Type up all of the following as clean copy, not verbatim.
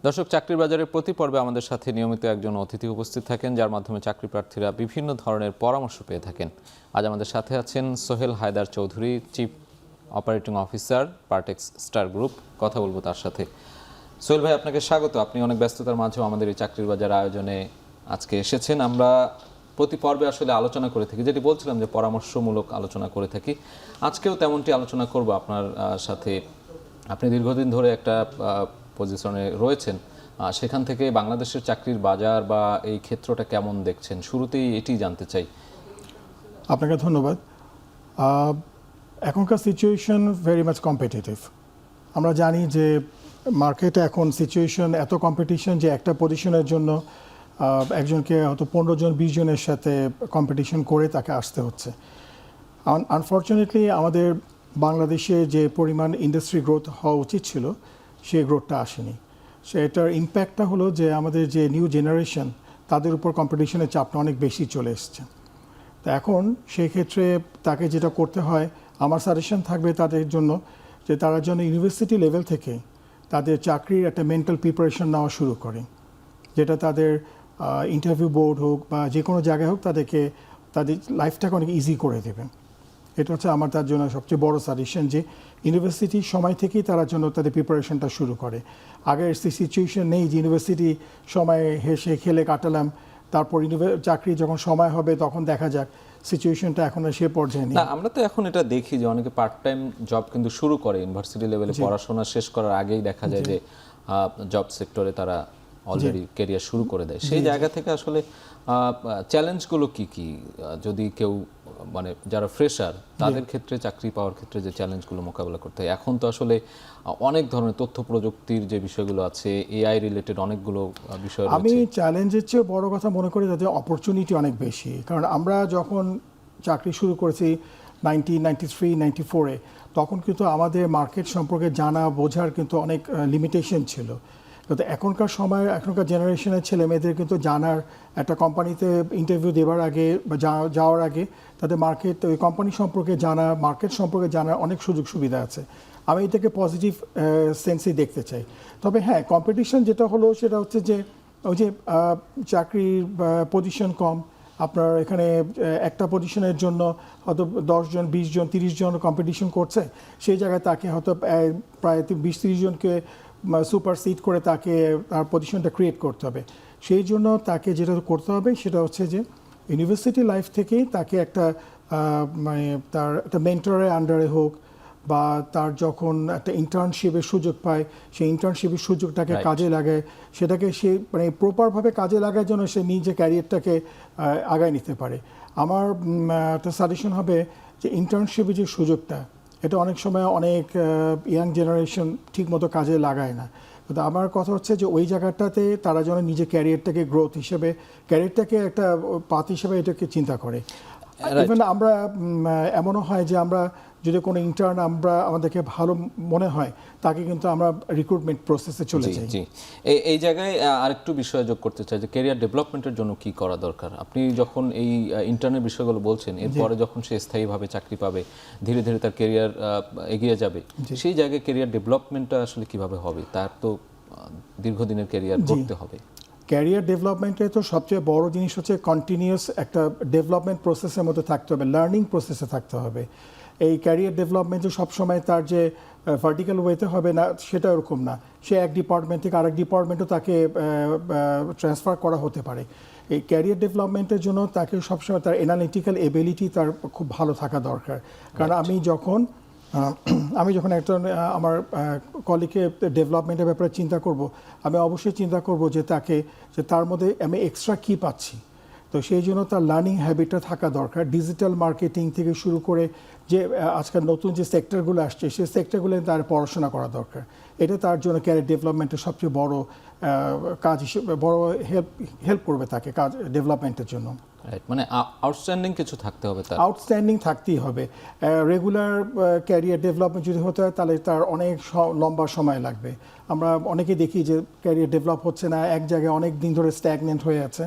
দর্শক, চাকরির বাজারের প্রতি পর্বে আমাদের সাথে নিয়মিত একজন অতিথি উপস্থিত থাকেন, যার মাধ্যমে চাকরি প্রার্থীরা বিভিন্ন ধরনের পরামর্শ পেয়ে থাকেন। আজ আমাদের সাথে আছেন Sohel Haider Chowdhury, chief operating officer, Partex Star Group. কথা বলবো তার সাথে। সোহেল ভাই, আপনাকে স্বাগত। আপনি অনেক ব্যস্ততার মাঝেও আমাদের এই চাকরির বাজার আয়োজনে আজকে এসেছেন। আমরা প্রতি পর্বে আসলে আলোচনা করে থাকি, যেটি বলছিলাম যে পরামর্শমূলক আলোচনা করে থাকি। আজকেও তেমনটি আলোচনা করব আপনার সাথে। আপনি দীর্ঘদিন ধরে একটা পজিশনে রয়েছেন, সেখান থেকে বাংলাদেশের চাকরির বাজার বা এই ক্ষেত্রটা কেমন দেখছেন, শুরুতেই এটি জানতে চাই। আপনাকে ধন্যবাদ। এখনকার সিচুয়েশন ভেরি মাচ কম্পিটিটিভ। আমরা জানি যে মার্কেটে এখন সিচুয়েশন এত কম্পিটিশন যে একটা পজিশনের জন্য একজনকে হয়তো 15 জন 20 জনের সাথে কম্পিটিশন করে তাকে আসতে হচ্ছে। আনফর্চুনেটলি আমাদের বাংলাদেশে যে পরিমাণ ইন্ডাস্ট্রি গ্রোথ হওয়া উচিত ছিল সেই গ্রোথটা আসেনি। সেটার ইম্প্যাক্টটা হলো যে আমাদের যে নিউ জেনারেশন, তাদের উপর কম্পিটিশনের চাপটা অনেক বেশি চলে এসছে। তো এখন সেই ক্ষেত্রে তাকে যেটা করতে হয়, আমার সাজেশন থাকবে তাদের জন্য যে তারা যেন ইউনিভার্সিটি লেভেল থেকে তাদের চাকরির একটা মেন্টাল প্রিপারেশন নেওয়া শুরু করে, যেটা তাদের ইন্টারভিউ বোর্ড হোক বা যে কোনো জায়গায় হোক তাদের লাইফটাকে অনেক ইজি করে দেবে। এটা হচ্ছে আমার তার জন্য সবচেয়ে বড় সাজেশন, যে ইউনিভার্সিটির সময় থেকেই তারা জন্য তাদের প্রিপারেশনটা শুরু করে। আগের সিচুয়েশন নেই যে ইউনিভার্সিটি সময় হেসে খেলে কাটালাম, তারপর চাকরি যখন সময় হবে তখন দেখা যাক। সিচুয়েশনটা এখন সে পর্যায়ে নেই। না, আমরা তো এখন এটা দেখি যে অনেকে পার্ট টাইম জব কিন্তু শুরু করে ইউনিভার্সিটি লেভেলে পড়াশোনা শেষ করার আগেই। দেখা যায় যে জব সেক্টরে তারা অলরেডি ক্যারিয়ার শুরু করে দেয়। সেই জায়গা থেকে আসলে চ্যালেঞ্জগুলো কি কি, যদি কেউ মানে যারা ফ্রেশার তাদের ক্ষেত্রে চাকরি পাওয়ার ক্ষেত্রে যে চ্যালেঞ্জগুলো মোকাবেলা করতে হয়? এখন তো আসলে অনেক ধরনের তথ্য প্রযুক্তির যে বিষয়গুলো আছে, এআই রিলেটেড অনেকগুলো বিষয় রয়েছে। আমি চ্যালেঞ্জের চেয়ে বড় কথা মনে করি তাদের অপরচুনিটি অনেক বেশি। কারণ আমরা যখন চাকরি শুরু করেছি 1993, 94-এ, তখন কিন্তু আমাদের মার্কেট সম্পর্কে জানা বোঝার কিন্তু অনেক লিমিটেশন ছিল। কিন্তু এখনকার সময়, এখনকার জেনারেশনের ছেলে মেয়েদের কিন্তু জানার, একটা কোম্পানিতে ইন্টারভিউ দেওয়ার আগে বা যাওয়ার আগে তাদের ওই কোম্পানি সম্পর্কে জানা, মার্কেট সম্পর্কে জানার অনেক সুযোগ সুবিধা আছে। আমি এটাকে পজিটিভ সেন্সেই দেখতে চাই। তবে হ্যাঁ, কম্পিটিশন যেটা হলো সেটা হচ্ছে যে ওই যে চাকরির পজিশন কম, আপনার এখানে একটা পজিশনের জন্য হয়তো 10 জন 20 জন 30 জন কম্পিটিশন করছে, সেই জায়গায় তাকে হয়তো প্রায় 20-30 জনকে সুপারসিড করে তাকে তার পজিশনটা ক্রিয়েট করতে হবে। সেই জন্য তাকে যেটা করতে হবে সেটা হচ্ছে যে ইউনিভার্সিটি লাইফ থেকেই তাকে একটা মানে তার একটা মেন্টরের আন্ডারে হোক বা তার যখন একটা ইন্টার্নশিপের সুযোগ পায়, সেই ইন্টার্নশিপের সুযোগটাকে কাজে লাগায়, সেটাকে সে মানে প্রপারভাবে কাজে লাগার জন্য সে নিজে ক্যারিয়ারটাকে আগায় নিতে পারে। আমার একটা সাজেশন হবে যে ইন্টার্নশিপের যে সুযোগটা, এটা অনেক সময় অনেক ইয়াং জেনারেশন ঠিকমতো কাজে লাগায় না। কিন্তু আমার কথা হচ্ছে যে ওই জায়গাটাতে তারা যেন নিজে ক্যারিয়ারটাকে গ্রোথ হিসেবে, ক্যারিয়ারটাকে একটা পাথ হিসেবে এটাকে চিন্তা করে। ইভেন আমরা এমনও হয় যে আমরা যদি কোনো ইন্টার্ন আমাদেরকে ভালো মনে হয়, তাকে কিন্তু আমরা রিক্রুটমেন্ট প্রসেসে চলে যাই। জি, এই জায়গায় আরেকটু বিষয় যোগ করতে চাই যে ক্যারিয়ার ডেভেলপমেন্টের জন্য কি করা দরকার। আপনি যখন এই ইন্টার্নের বিষয়গুলো বলছেন, এরপরে যখন সে স্থায়ীভাবে চাকরি পাবে, ধীরে ধীরে তার ক্যারিয়ার এগিয়ে যাবে, সেই জায়গায় ক্যারিয়ার ডেভেলপমেন্টটা আসলে কিভাবে হবে? তার তো দীর্ঘদিনের ক্যারিয়ার করতে হবে। ক্যারিয়ার ডেভেলপমেন্টে তো সবচেয়ে বড় জিনিস হচ্ছে কন্টিনিউয়াস একটা ডেভেলপমেন্ট প্রসেসের মধ্যে থাকতে হবে, লার্নিং প্রসেসে থাকতে হবে। এই ক্যারিয়ার ডেভেলপমেন্টে সবসময় তার যে ভার্টিক্যাল ওয়েতে হবে না, সেটা ওরকম না। সে এক ডিপার্টমেন্ট থেকে আরেক ডিপার্টমেন্টও তাকে ট্রান্সফার করা হতে পারে। এই ক্যারিয়ার ডেভেলপমেন্টের জন্য তাকে সবসময় তার অ্যানালিটিক্যাল এবিলিটি তার খুব ভালো থাকা দরকার। কারণ আমি যখন একটা আমার কলিগকে ডেভেলপমেন্টের ব্যাপারে চিন্তা করব, আমি অবশ্যই চিন্তা করব যে তার মধ্যে আমি এক্সট্রা কী পাচ্ছি। তো সেই জন্য তার লার্নিং হ্যাবিটটা থাকা দরকার। ডিজিটাল মার্কেটিং থেকে শুরু করে যে আজকাল নতুন যে সেক্টরগুলো আসছে, সেই সেক্টরগুলো তার পড়াশোনা করা দরকার। এটা তার জন্য ক্যারিয়ার ডেভেলপমেন্টের সবচেয়ে বড় কাজ হিসেবে, বড় হেল্প করবে তাকে কাজ ডেভেলপমেন্টের জন্য। মানে আউটস্ট্যান্ডিং কিছু থাকতে হবে, তার আউটস্ট্যান্ডিং থাকতেই হবে। রেগুলার ক্যারিয়ার ডেভেলপমেন্ট যদি হতে হয় তাহলে তার অনেক লম্বা সময় লাগবে। আমরা অনেকে দেখি যে ক্যারিয়ার ডেভেলপ হচ্ছে না, এক জায়গায় অনেক দিন ধরে স্ট্যাগনেন্ট হয়ে আছে।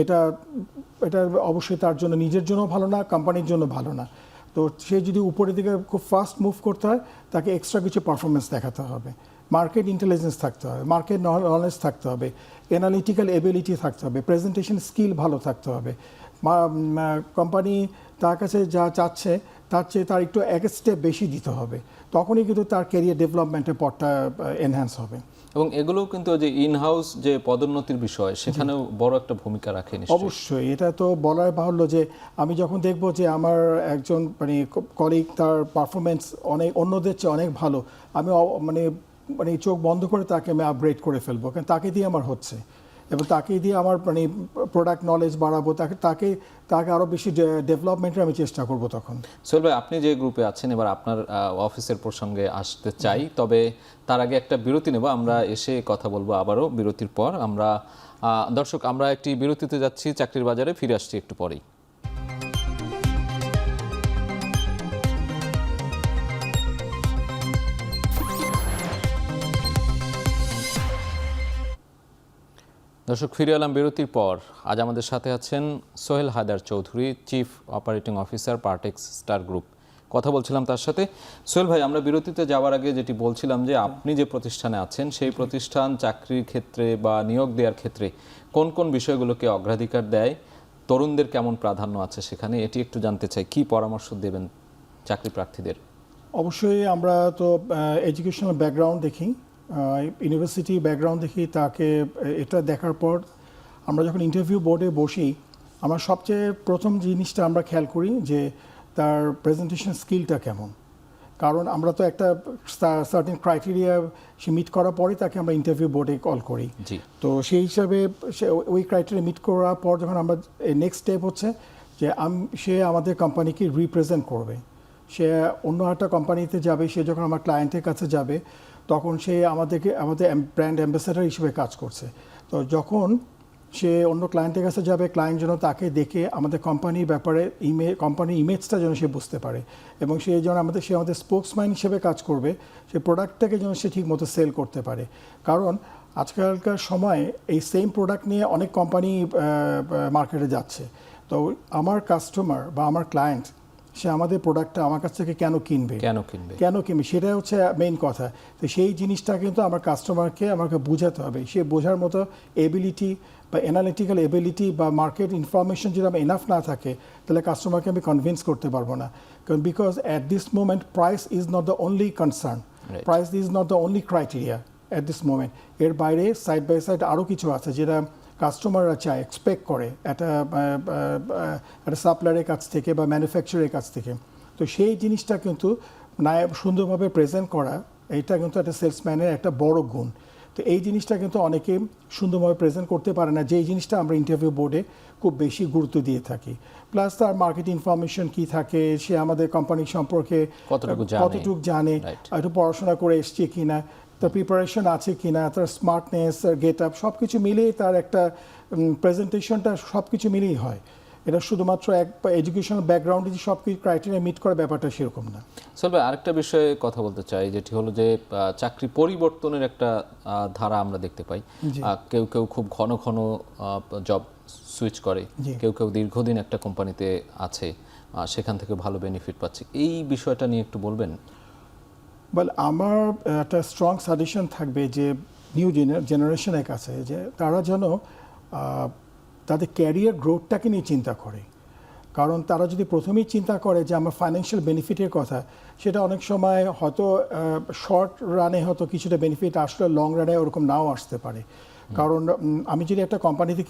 এটা অবশ্যই তার জন্য, নিজের জন্য ভালো না, কোম্পানির জন্য ভালো না। তো সে যদি উপরের দিকে খুব ফাস্ট মুভ করতে হয়, তাকে এক্সট্রা কিছু পারফরমেন্স দেখাতে হবে। মার্কেট ইন্টেলিজেন্স থাকতে হবে, মার্কেট নলেজ থাকতে হবে, অ্যানালিটিক্যাল এবিলিটি থাকতে হবে, প্রেজেন্টেশন স্কিল ভালো থাকতে হবে। কোম্পানি তার কাছে যা চাচ্ছে তার চেয়ে তার একটু এক স্টেপ বেশি দিতে হবে, তখনই কিন্তু তার ক্যারিয়ার ডেভেলপমেন্টের পথটা এনহ্যান্স হবে। এবং এগুলোও কিন্তু যে ইন হাউস যে পদোন্নতির বিষয় সেখানেও বড় একটা ভূমিকা রাখে নিশ্চয়ই। অবশ্যই, এটা তো বলার বাহুল্য যে আমি যখন দেখব যে আমার একজন মানে কলিগ তার পারফরমেন্স অনেক অন্যদের চেয়ে অনেক ভালো, আমি মানে মানে চোখ বন্ধ করে তাকে আমি আপগ্রেড করে ফেলবো, কারণ তাকে দিয়ে আমার হচ্ছে, এবং তাকে দিয়ে আমার মানে প্রোডাক্ট নলেজ বাড়াবো, তাকে আরও বেশি ডেভেলপমেন্টের আমি চেষ্টা করব তখন। সোহেল ভাই, আপনি যে গ্রুপে আছেন, এবার আপনার অফিসের প্রসঙ্গে আসতে চাই, তবে তার আগে একটা বিরতি নেব। আমরা এসে কথা বলবো আবারও বিরতির পর। দর্শক, আমরা একটি বিরতিতে যাচ্ছি, চাকরির বাজারে ফিরে আসছি একটু পরেই। দর্শক, ফিরে এলাম বিরতির পর। আজ আমাদের সাথে আছেন Sohel Haider Chowdhury, chief operating officer, Partex Star Group. কথা বলছিলাম তার সাথে। সোহেল ভাই, আমরা বিরতিতে যাওয়ার আগে যেটি বলছিলাম যে আপনি যে প্রতিষ্ঠানে আছেন সেই প্রতিষ্ঠান চাকরির ক্ষেত্রে বা নিয়োগ দেওয়ার ক্ষেত্রে কোন কোন বিষয়গুলোকে অগ্রাধিকার দেয়, তরুণদের কেমন প্রাধান্য আছে সেখানে, এটি একটু জানতে চাই। কি পরামর্শ দেবেন চাকরি প্রার্থীদের? অবশ্যই আমরা তো এডুকেশনাল ব্যাকগ্রাউন্ড দেখি, ইউনিভার্সিটি ব্যাকগ্রাউন্ড দেখি, তাকে এটা দেখার পর আমরা যখন ইন্টারভিউ বোর্ডে বসি, আমরা সবচেয়ে প্রথম জিনিসটা আমরা খেয়াল করি যে তার প্রেজেন্টেশন স্কিলটা কেমন। কারণ আমরা তো একটা সার্টেন ক্রাইটেরিয়া সে মিট করার পরে তাকে আমরা ইন্টারভিউ বোর্ডে কল করি। তো সেই হিসাবে ওই ক্রাইটেরিয়া মিট করার পর যখন আমরা নেক্সট স্টেপ হচ্ছে যে সে আমাদের কোম্পানিকে রিপ্রেজেন্ট করবে, সে অন্য একটা কোম্পানিতে যাবে, সে যখন আমার ক্লায়েন্টের কাছে যাবে তখন সে আমাদের ব্র্যান্ড অ্যাম্বাসেডর হিসেবে কাজ করছে। তো যখন সে অন্য ক্লায়েন্টের কাছে যাবে, ক্লায়েন্ট যেন তাকে দেখে আমাদের কোম্পানির ব্যাপারে কোম্পানির ইমেজটা যেন সে বুঝতে পারে, এবং সে আমাদের স্পোক্সম্যান হিসেবে কাজ করবে, সে প্রোডাক্টটাকে যেন সে ঠিক মতো সেল করতে পারে। কারণ আজকালকার সময়ে এই সেম প্রোডাক্ট নিয়ে অনেক কোম্পানি মার্কেটে যাচ্ছে। তো আমার কাস্টমার বা আমার ক্লায়েন্ট সে আমাদের প্রোডাক্টটা আমার কাছ থেকে কেন কিনবে সেটা হচ্ছে মেইন কথা। তো সেই জিনিসটা কিন্তু আমার কাস্টমারকে আমাকে বোঝাতে হবে। সে বোঝার মতো এবিলিটি বা অ্যানালিটিক্যাল এবিলিটি বা মার্কেট ইনফরমেশন যদি আমার এনাফ না থাকে, তাহলে কাস্টমারকে আমি কনভিন্স করতে পারবো না। কারণ because at this moment price is not the only concern, price is not the only criteria at this moment. এর বাইরে সাইড বাই সাইড আরও কিছু আছে যেটা কাস্টমাররা চায়, এক্সপেক্ট করে একটা সাপ্লায়ারের কাছ থেকে বা ম্যানুফ্যাকচারের কাছ থেকে। তো সেই জিনিসটা কিন্তু সুন্দরভাবে প্রেজেন্ট করা, এইটা কিন্তু একটা সেলসম্যানের একটা বড় গুণ। তো এই জিনিসটা কিন্তু অনেকে সুন্দরভাবে প্রেজেন্ট করতে পারে না, যেই জিনিসটা আমরা ইন্টারভিউ বোর্ডে খুব বেশি গুরুত্ব দিয়ে থাকি। প্লাস তার মার্কেট ইনফরমেশন কি থাকে, সে আমাদের কোম্পানি সম্পর্কে কতটুকু জানে, একটু পড়াশোনা করে এসছে কিনা, তার প্রিপারেশন আছে কিনা, তার স্মার্টনেস, তার গেট আপ, সব কিছু মিলিয়ে তার একটা প্রেজেন্টেশনটা সব কিছু মিলিয়েই হয়। এটা শুধুমাত্র এক এডুকেশনাল ব্যাকগ্রাউন্ডে যে সব কিছু ক্রাইটেরিয়া মিট করার ব্যাপারটা সেরকম না। সোহেল ভাই, আরেকটা বিষয়ে কথা বলতে চাই, যেটি হলো যে চাকরি পরিবর্তনের একটা ধারা আমরা দেখতে পাই। কেউ কেউ খুব ঘন ঘন জব সুইচ করে, কেউ কেউ দীর্ঘদিন একটা কোম্পানিতে আছে, সেখান থেকে ভালো বেনিফিট পাচ্ছে। এই বিষয়টা নিয়ে একটু বলবেন? আমার একটা স্ট্রং সাজেশন থাকবে যে নিউ জেনারেশনের কাছে, যে তারা যেন তাদের ক্যারিয়ার গ্রোথটাকে নিয়ে চিন্তা করে। কারণ তারা যদি প্রথমেই চিন্তা করে যে আমার ফাইন্যান্সিয়াল বেনিফিটের কথা, সেটা অনেক সময় হয়তো শর্ট রানে হয়তো কিছুটা বেনিফিট আসলে, লং রানে ওরকম নাও আসতে পারে। কারণ আমি যদি একটা কোম্পানিতে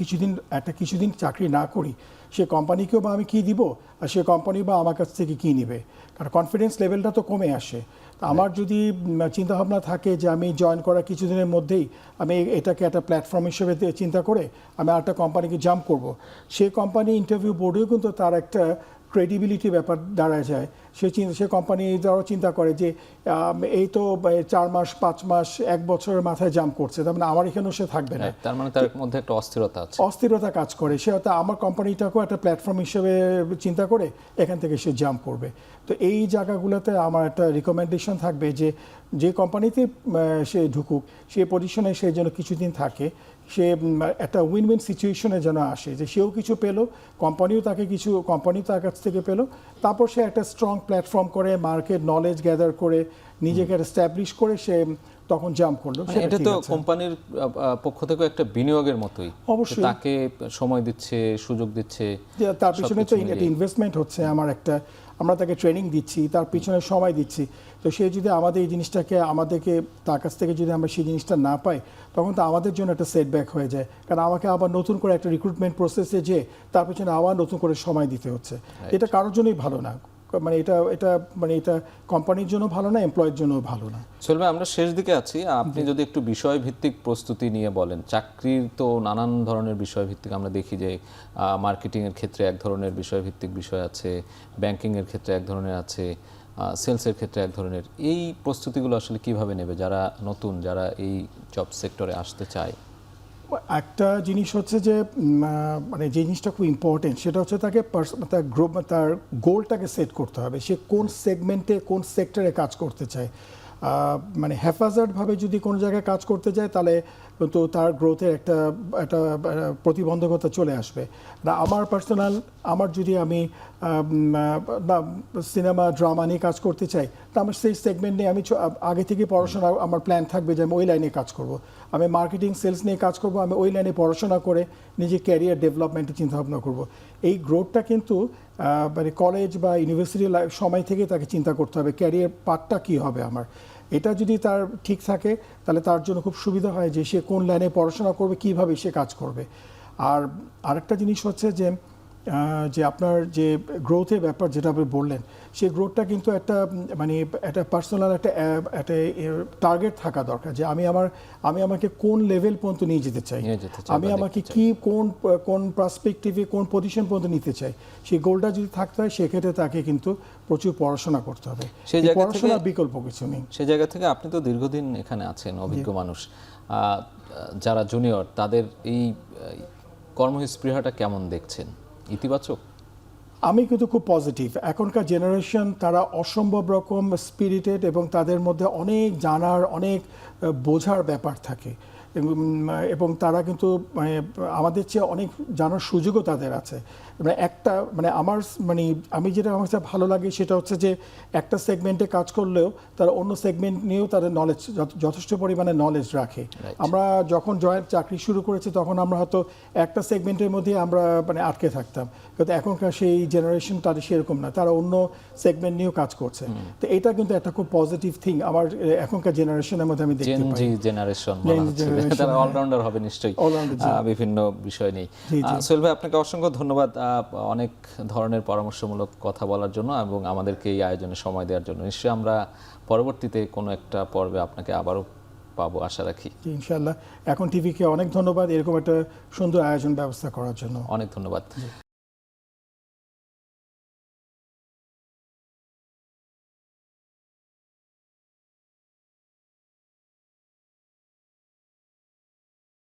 কিছুদিন চাকরি না করি, সে কোম্পানিকেও বা আমি কী দিব, আর সে কোম্পানি বা আমার কাছ থেকে কী নিবে, কারণ কনফিডেন্স লেভেলটা তো কমে আসে। আমার যদি চিন্তাভাবনা থাকে যে আমি জয়েন করার কিছুদিনের মধ্যেই আমি এটাকে একটা প্ল্যাটফর্ম হিসেবে চিন্তা করে আমি আরেকটা কোম্পানিকে জাম্প করব, সেই কোম্পানি ইন্টারভিউ বোর্ডেও কিন্তু তার একটা ক্রেডিবিলিটি ব্যাপার দাঁড়ায় যায়। সে কোম্পানি যারা চিন্তা করে যে এই তো 4 মাস 5 মাস 1 বছরের মাথায় জাম্প করছে, তার মানে আমার এখানেও সে থাকবে না, তার মানে তার মধ্যে একটা অস্থিরতা কাজ করে। সে হয়তো আমার কোম্পানিটাকেও একটা প্ল্যাটফর্ম হিসেবে চিন্তা করে এখান থেকে সে জাম্প করবে। তো এই জায়গাগুলোতে আমার একটা রিকমেন্ডেশন থাকবে যে কোম্পানিতে সে ঢুকুক, সে পজিশনে সে যেন কিছুদিন থাকে, সে একটা উইন উইন সিচুয়েশনে যেন আসে, যে সেও কিছু পেলো, কোম্পানিও তার কাছ থেকে পেলো, তারপর সে একটা স্ট্রং প্ল্যাটফর্ম করে মার্কেট নলেজ গ্যাদার করে নিজেকে এস্টাবলিশ করে সে তখন জাম্প করলো। মানে এটা তো কোম্পানির পক্ষ থেকে একটা বিনিয়োগের মতোই, অবশ্যই তাকে সময় দিচ্ছে, সুযোগ দিচ্ছে, তার পিছনে তো একটা ইনভেস্টমেন্ট হচ্ছে আমরা তাকে ট্রেনিং দিচ্ছি, তার পিছনে সময় দিচ্ছি। তো সে যদি আমাদের এই জিনিসটাকে তার কাছ থেকে যদি আমরা সেই জিনিসটা না পাই, তখন তো আমাদের জন্য একটা সেটব্যাক হয়ে যায়। কারণ আমাকে আবার নতুন করে একটা রিক্রুটমেন্ট প্রসেসে যে তার পিছনে আবার নতুন করে সময় দিতে হচ্ছে। এটা কারোর জন্যই ভালো না, এটা কোম্পানির জন্য ভালো না, এমপ্লয়ের জন্য ভালো না। সোহেল ভাই, আমরা শেষ দিকে আছি, আপনি যদি একটু বিষয়ভিত্তিক প্রস্তুতি নিয়ে বলেন। চাকরির তো নানান ধরনের বিষয়ভিত্তিক, আমরা দেখি যে মার্কেটিংয়ের ক্ষেত্রে এক ধরনের বিষয়ভিত্তিক বিষয় আছে, ব্যাংকিংয়ের ক্ষেত্রে এক ধরনের আছে, সেলসের ক্ষেত্রে এক ধরনের। এই প্রস্তুতিগুলো আসলে কিভাবে নেবে যারা নতুন, যারা এই জব সেক্টরে আসতে চায়? একটা জিনিস হচ্ছে যে যে জিনিসটা খুব ইম্পর্টেন্ট সেটা হচ্ছে তার গোলটাকে সেট করতে হবে। সে কোন সেগমেন্টে, কোন সেক্টরে কাজ করতে চায়। হ্যাফাজার্ডভাবে যদি কোনো জায়গায় কাজ করতে যায়, তাহলে তো তার গ্রোথের একটা প্রতিবন্ধকতা চলে আসবে। যদি আমি সিনেমা ড্রামা নিয়ে কাজ করতে চাই, তা আমার সেই সেগমেন্ট নিয়ে আমি আগে থেকে পড়াশোনা, আমার প্ল্যান থাকবে যে আমি ওই লাইনে কাজ করব। আমি মার্কেটিং সেলস নিয়ে কাজ করব, আমি ওই লাইনে পড়াশোনা করে নিজে ক্যারিয়ার ডেভেলপমেন্টের চিন্তাভাবনা করব। এই গ্রোথটা কিন্তু কলেজ বা ইউনিভার্সিটি সময় থেকে তাকে চিন্তা করতে হবে, ক্যারিয়ার পাথটা কী হবে আমার। এটা যদি তার ঠিক থাকে, তাহলে তার জন্য খুব সুবিধা হয় যে সে কোন লাইনে পড়াশোনা করবে, কিভাবে সে কাজ করবে। আর আরেকটা জিনিস হচ্ছে যে আপনার যে গ্রোথের ব্যাপার যেটা আপনি বললেন, সেই গ্রোথটা কিন্তু একটা পার্সোনাল একটা টার্গেট থাকা দরকার, যে আমি আমাকে কোন লেভেল পর্যন্ত নিয়ে যেতে চাই, আমি আমাকে কোন পার্সপেক্টিভে, কোন পজিশন পর্যন্ত নিতে চাই। সেই গোলটা যদি থাকতে হয়, সেক্ষেত্রে তাকে কিন্তু প্রচুর পড়াশোনা করতে হবে। সেই পড়াশোনার বিকল্প কিছু নেই। সেই জায়গা থেকে আপনি তো দীর্ঘদিন এখানে আছেন, অভিজ্ঞ মানুষ, যারা জুনিয়র, তাদের এই কর্মস্পৃহাটা কেমন দেখছেন? ইতিবাচক? আমি কিন্তু খুব পজিটিভ। এখনকার জেনারেশন তারা অসম্ভব রকম স্পিরিটেড, এবং তাদের মধ্যে অনেক জানার, অনেক বোঝার ব্যাপার থাকে, এবং তারা কিন্তু আমাদের চেয়ে অনেক জানার সুযোগও তাদের আছে। আমি যেটা আমার কাছে ভালো লাগে সেটা হচ্ছে যে একটা সেগমেন্টে কাজ করলেও তারা অন্য সেগমেন্ট নিয়েও তাদের নলেজ, যথেষ্ট পরিমাণে নলেজ রাখে। আমরা যখন চাকরি শুরু করেছি, তখন আমরা হয়তো একটা সেগমেন্টের মধ্যে আমরা আটকে থাকতাম, কিন্তু এখনকার সেই জেনারেশন তাদের সেরকম না, তারা অন্য সেগমেন্ট নিয়েও কাজ করছে। তো এটা কিন্তু একটা খুব পজিটিভ থিং আমার এখনকার জেনারেশনের মধ্যে আমি দেখতে পাই। তারা অলরাউন্ডার হবে নিশ্চয়ই বিভিন্ন বিষয় নিয়ে। সোহেল ভাই, আপনাকে অসংখ্য ধন্যবাদ অনেক ধরনের পরামর্শমূলক কথা বলার জন্য এবং আমাদেরকে এই আয়োজনে সময় দেওয়ার জন্য। নিশ্চয়ই আমরা পরবর্তীতে কোনো একটা পর্বে আপনাকে আবারও পাবো, আশা রাখি। ইনশাআল্লাহ। এখন টিভিকে অনেক ধন্যবাদ এরকম একটা সুন্দর আয়োজন ব্যবস্থা করার জন্য। অনেক ধন্যবাদ।